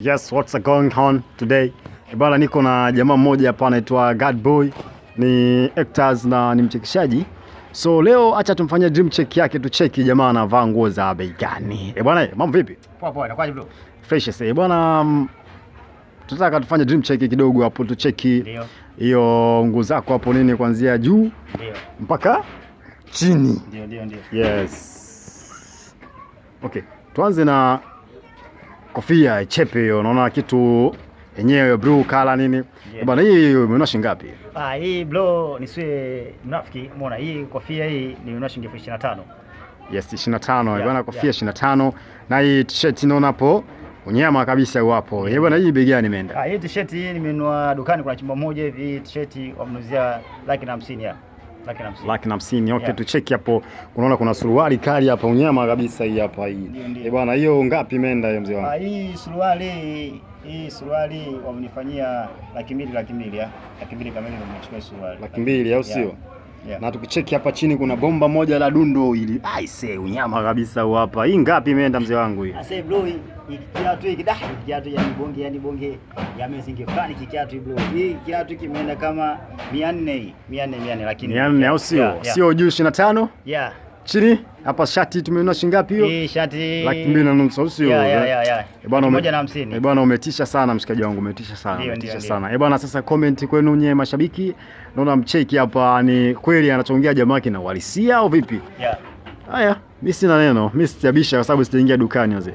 Yes, what's going on today? Bwana, niko na jamaa mmoja hapa anaitwa Godboy, ni actors na ni mchekeshaji. So leo acha tumfanyie dream check yake, tucheki jamaa anavaa nguo za bei gani. Bwana, mambo vipi? Poa poa, inakuaje bro? Fresh sasa. Bwana, tunataka tufanye dream check kidogo hapo, tucheki hiyo nguo zako hapo nini kuanzia juu mpaka chini. Ndio. Yes. Okay, tuanze na kofia chepe hiyo, naona kitu yenyewe blue color nini. Bwana, hii umeona shilingi ngapi? Hii bro nisiwe mnafiki, umeona hii kofia hii ni umeona shilingi 25,000. Yes, 25. Bwana, kofia 25 na hii t-shirt naona hapo unyama kabisa hapo. Bwana, hii bei gani imeenda? Hii t-shirt hii nimenunua dukani, kuna chumba moja hivi t-shirt wamenuzia 150,000 ya. 150,000. Okay, tucheki hapo. Unaona kuna suruali kali hapa unyama kabisa hii hapa hii. Bwana, hiyo ngapi imeenda hiyo mzee wangu? Hii suruali wamenifanyia 200,000 ya. 200,000 kamili nimechukua suruali. 200,000 au sio? Na tukicheki hapa chini kuna bomba moja la dundo ili aise unyama kabisa hapa. Hii ngapi imeenda mzee wangu hii? Ase bro, hii kiatu hiki kiatu yani bonge ya mesingi fulani kiatu bro. Hii kiatu kimeenda kama 400 lakini 400 au sio? Sio juu 25? Yeah. Chini hapa shati tumenunua shilingi ngapi hiyo? Hii shati 2,500 au sio? Bwana 150. Bwana, umetisha sana mshikaji wangu, umetisha sana. Bwana, sasa comment kwenu nye mashabiki. Naona mcheki hapa ni kweli anachoongea jamaa kina uhalisia au vipi? Yeah. Haya, mimi sina neno. Mimi sitabisha kwa sababu sijaingia dukani wazee.